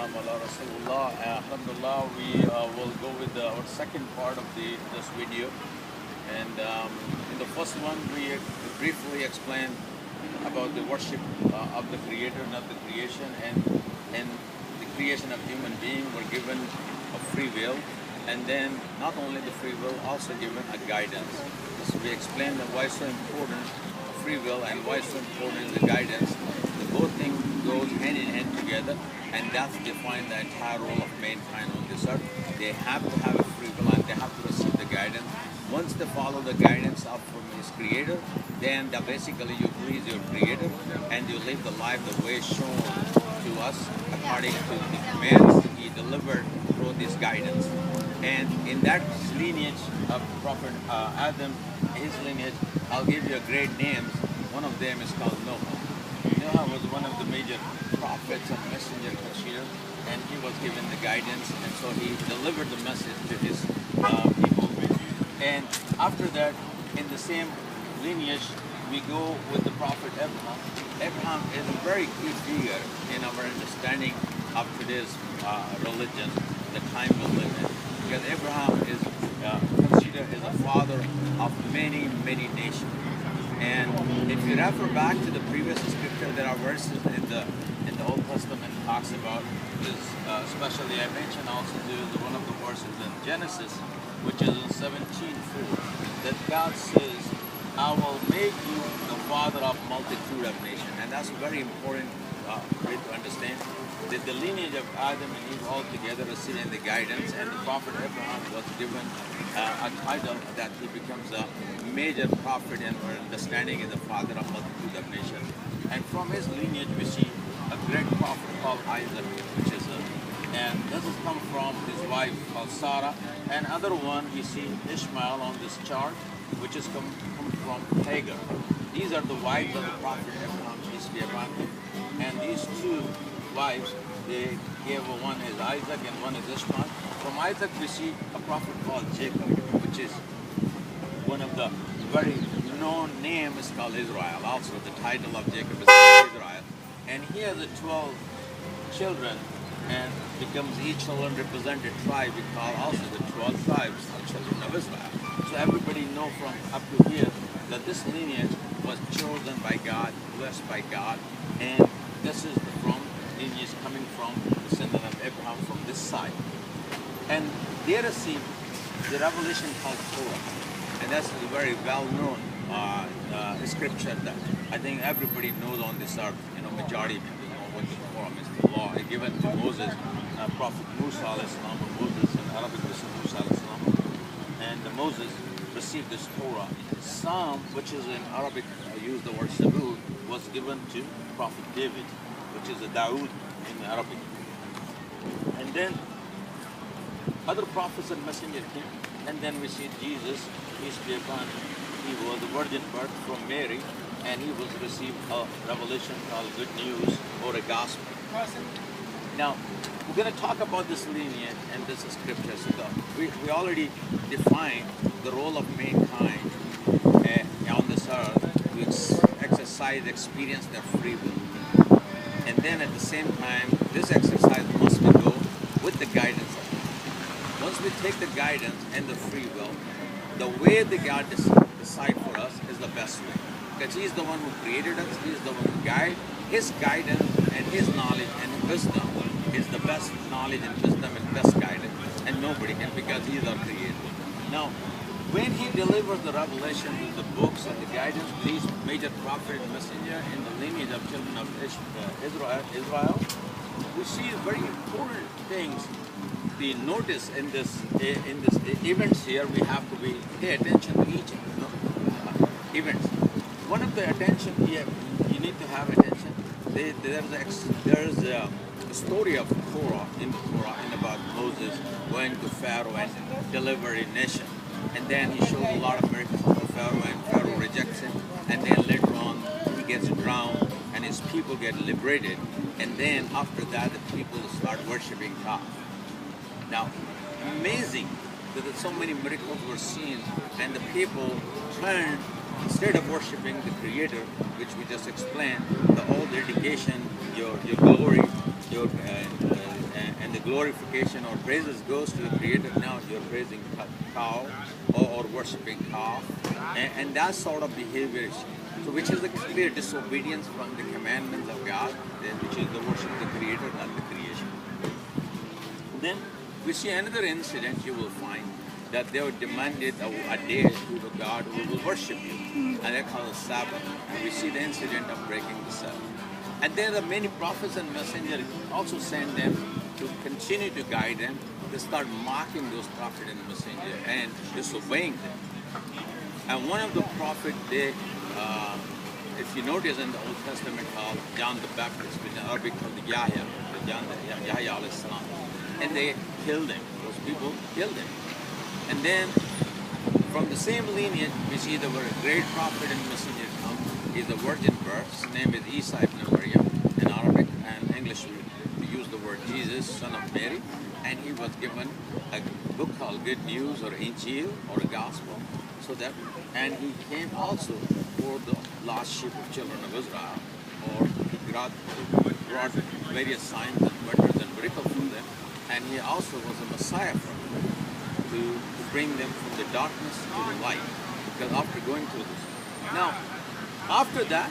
WhyIslamLA Rasulullah. Alhamdulillah, we will go with our second part of this video. And in the first one, we briefly explained about the worship of the Creator, not the creation, and the creation of human being were given a free will, and then not only the free will, also given a guidance. So we explained that why it's so important free will and why it's so important the guidance. The both things goes hand in hand together, and that's defined the entire role of mankind on this earth. They have to have a free will and they have to receive the guidance. Once they follow the guidance of from his creator, then basically you please your creator and you live the life the way shown to us according to the commands he delivered through this guidance. And in that lineage of Prophet Adam, his lineage, I'll give you a great names. One of them is called Noah. Noah was one of the major prophets and messenger considered, and he was given the guidance, and so he delivered the message to his people. And after that, in the same lineage, we go with the Prophet Abraham. Abraham is a very key figure in our understanding of today's religion, the time we live in. Because Abraham is considered as a father of many, many nations. And if you refer back to the previous scripture, there are verses in the Old Testament talks about this. Especially, I mentioned also one of the verses in Genesis, which is in 17:4, that God says, "I will make you the father of multitude of nations," and that's very important way to understand. That the lineage of Adam and Eve all together receiving the guidance, and the Prophet Abraham was given a title that he becomes a major prophet in our understanding is the father of multitude of nations. And from his lineage we see a great prophet called Isaac, which is and this has come from his wife called Sarah. And other one we see Ishmael on this chart, which is come from Hagar. These are the wives of the Prophet Abraham, peace be upon him. And these two wives, they gave one is Isaac and one is Ishmael. From Isaac we see a prophet called Jacob, which is one of the very known name is called Israel. Also the title of Jacob is called Israel. And he has 12 children, and becomes each children represented tribe. We call also the 12 tribes of children of Israel. So everybody know from up to here that this lineage was chosen by God, blessed by God, and this is from lineage coming from the descendant of Abraham from this side. And they received the revelation called Torah, and that's a very well-known scripture that I think everybody knows on this earth. Majority of people know what the Torah is, the law given to Moses, Prophet Musa alayhi salam, or Moses in Arabic, Musa alayhi salam, and Moses received this Torah. Psalm, which is in Arabic, use the word Sabur, was given to Prophet David, which is a Dawood in Arabic. And then other prophets and messengers came, and then we see Jesus, peace be upon him. He was a virgin birth from Mary, and he was received a revelation called good news or a gospel. Now, we're going to talk about this lineage and this scripture. So we already defined the role of mankind on this earth to exercise, experience their free will. And then at the same time, this exercise must go with the guidance of God. Once we take the guidance and the free will, the way that God decide for us is the best way. Because He's the one who created us, He's the one who guides. His guidance and His knowledge and wisdom is the best knowledge and wisdom and best guidance. And nobody can, because He is our creator. Now, when He delivers the revelation with the books and the guidance, these major prophet and messenger in the lineage of children of Israel, we see very important things. The notice in this events here, we have to pay attention to each events. One of the attention here, you need to have attention. There's a story of Torah in the Torah and about Moses going to Pharaoh and deliver a nation. And then he shows a lot of miracles to Pharaoh, and Pharaoh rejects him. And then later on, he gets drowned and his people get liberated. And then after that, the people start worshiping God. Now, amazing that so many miracles were seen, and the people turned, instead of worshiping the Creator, which we just explained, the whole dedication, your glory, your glorification or praises goes to the Creator. Now you're praising cow or worshiping cow, and that sort of behavior, so which is a clear disobedience from the commandments of God, which is the worship of the Creator, not the creation. Then we see another incident. You will find that they were demanded a day to the God who will worship you, and they call it Sabbath. And we see the incident of breaking the Sabbath. And there are many prophets and messengers also send them to continue to guide them. They start mocking those prophets and messengers and disobeying them. And one of the prophets, if you notice in the Old Testament, called John the Baptist, in Arabic called Yahya, Yahya alayhi salam, and they killed him. Those people killed him. And then from the same lineage, we see the great prophet and messenger come. He's a virgin birth. His name is Isa ibn Maryam. In Arabic and English, we use the word Jesus, son of Mary. And he was given a book called Good News or Injil or a Gospel. And he came also for the lost sheep of children of Israel, or he brought various signs and wonders and miracles for them. And he also was a Messiah for them, to bring them from the darkness to the light, because after going through this. Now, after that,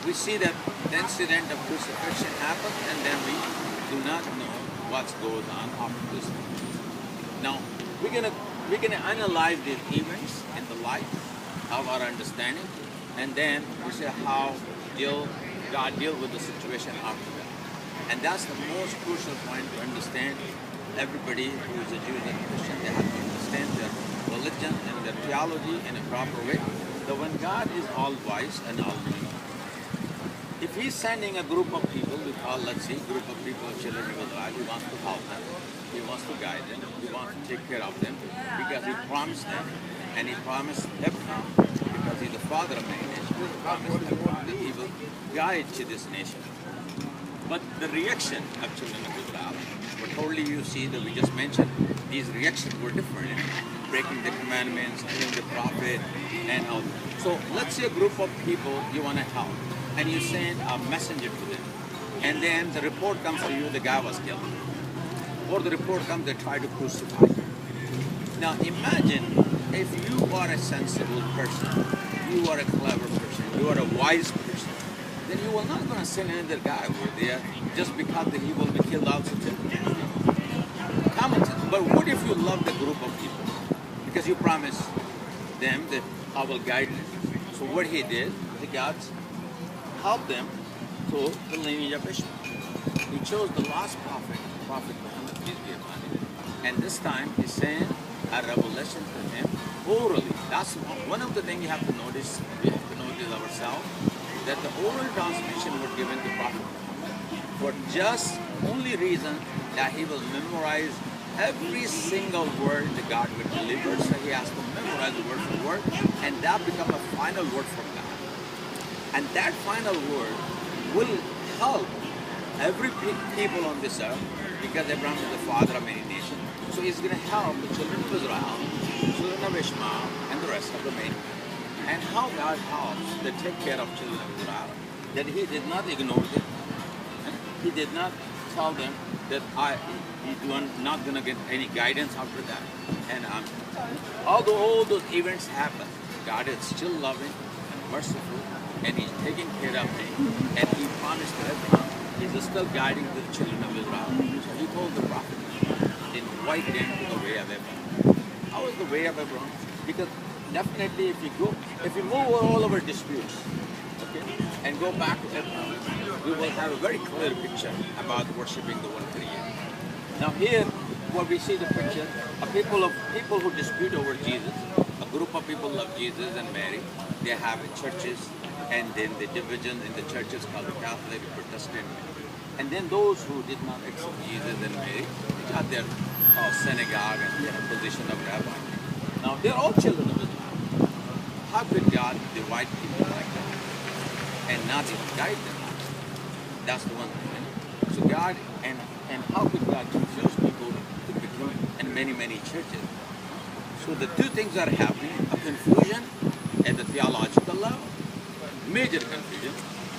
we see that the incident of crucifixion happened, and then we do not know what goes on after this. Now, we're gonna analyze these events in the light of our understanding, and then we see how God deal with the situation after that. And that's the most crucial point to understand. Everybody who is a Jew and Christian, they have to understand their religion and their theology in a proper way. That when God is all-wise and all-knowing, if He's sending a group of people, we call, let's see, group of people, children of Israel, He wants to help them, He wants to guide them, He wants to take care of them, because He promised them, and He promised Abraham, because He's the father of many nations, He promised Abraham that He will guide to this nation. But the reaction of children of Israel, but totally you see that we just mentioned, these reactions were different, breaking the commandments, killing the prophet, and all. So let's say a group of people you want to help, and you send a messenger to them, and then the report comes to you, the guy was killed. Or the report comes, they try to crucify him. Now imagine if you are a sensible person, you are a clever person, you are a wise person, then you are not going to send another guy over there just because he will be killed also too. Common sense. But what if you love the group of people? Because you promised them that I will guide them. So what he did, the gods helped them to the lineage of Ishmael. He chose the last prophet, Prophet Muhammad, peace be upon him. And this time he sent a revelation to him orally. That's one of the things you have to notice. We have to notice ourselves, that the oral transmission was given to Prophet Muhammad for just only reason that he will memorize every single word that God will deliver. So he has to memorize the word for word, and that becomes a final word from God. And that final word will help every people on this earth, because Abraham is the father of many nations. So he's going to help the children of Israel, the children of Ishmael, and the rest of the many. And how God helps to take care of children of Israel, that He did not ignore them. He did not tell them that you are not going to get any guidance after that. And although all those events happen, God is still loving and merciful, and He's taking care of them. And He promised to Abraham, He's still guiding the children of Israel. So He told the prophet, invite them to the way of Abraham. How is the way of Abraham? Because definitely if you move all our disputes, okay, and go back to Abraham, we will have a very clear picture about worshiping the one Creator. Now here, where we see the picture of people who dispute over Jesus, a group of people love Jesus and Mary. They have churches, and then the division in the churches called the Catholic, Protestant, and then those who did not accept Jesus and Mary, they got their synagogue and their position of rabbi. Now they're all children of Islam. How could God divide people like that and not even guide them? That's the one thing. So God, and how could God confuse people to become in many churches? So the two things are happening: a confusion at the theological level, major confusion.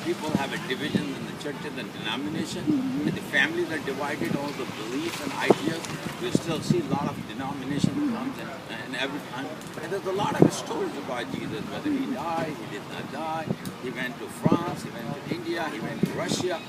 People have a division in the churches and denominations, and the families are divided, all the beliefs and ideas. We still see a lot of denomination comes and every time. And there's a lot of stories about Jesus, whether he died, he did not die, he went to France, he went to India, he went to Russia.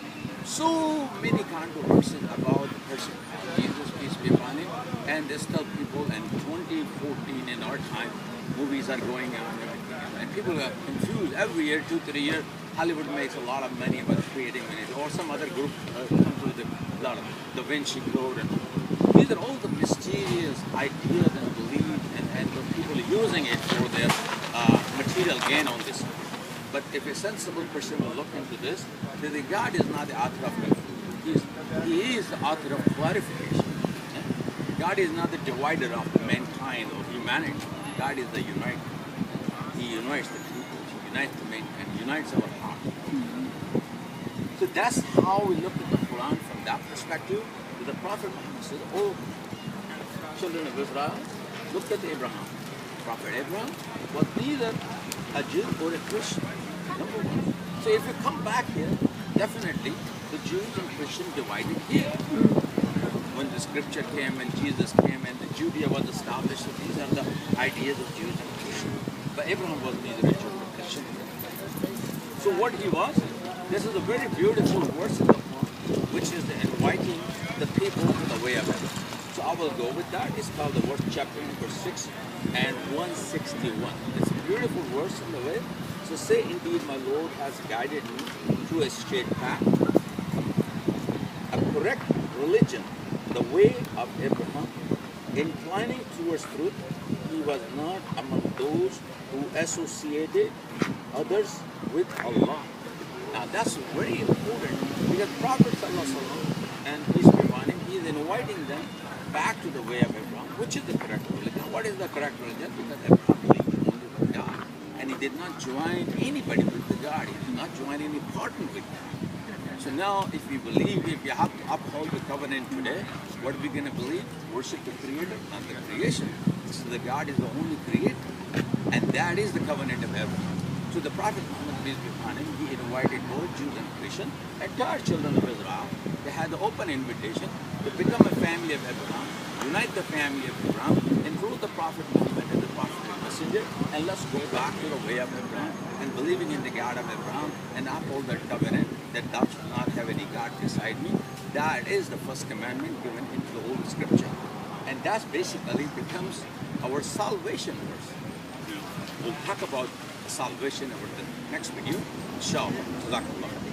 So many controversies about the person of Jesus, peace be upon him. And there's still people, in 2014 in our time, movies are going on and everything. And people are confused. Every year, 2-3 years, Hollywood makes a lot of money by creating money. Or some other group comes with a lot of Da Vinci Code. And these are all the mysterious ideas and beliefs and the people using it for their material gain on this. But if a sensible person will look into this, then God is not the author of confusion. He is the author of clarification. God is not the divider of mankind or humanity. God is the uniter. He unites the people. He unites the mankind. Unites our heart. So that's how we look at the Quran from that perspective. The Prophet Muhammad says, "Oh, children of Israel, look at Abraham. Prophet Abraham was neither a Jew or a Christian. Number one. So if you come back here, definitely the Jews and Christians divided here. When the scripture came and Jesus came and the Judea was established, so these are the ideas of Jews and Christians. But Abraham was neither a Jew nor a Christian. So what he was, this is a very beautiful verse in the Quran, which is inviting the people to the way of it. So I will go with that. It's called the verse chapter number 6 and 161. It's a beautiful verse in the way. So say, indeed, my Lord has guided me to a straight path, a correct religion, the way of Abraham, inclining towards truth. He was not among those who associated others with Allah. Now that's very important because Prophet ﷺ, and peace be upon him, he is inviting them back to the way of Abraham, which is the correct religion. What is the correct religion? Because Abraham believed only with God. And he did not join anybody with the God. He did not join any partner with God. So now, if we believe, if we have to uphold the covenant today, what are we going to believe? Worship the Creator, not the creation. So the God is the only Creator. And that is the covenant of Abraham. So the Prophet Muhammad, peace be upon him, he invited both Jews and Christians, entire children of Israel. They had the open invitation to become a family of Abraham, unite the family of Abraham, include the Prophet Muhammad and the Prophet and Messenger, and let's go back to the way of Abraham and believing in the God of Abraham and uphold that covenant that thou shalt not have any God beside me. That is the first commandment given into the Holy Scripture. And that basically becomes our salvation verse. We'll talk about salvation over the next video. Inshallah. Jazakallah.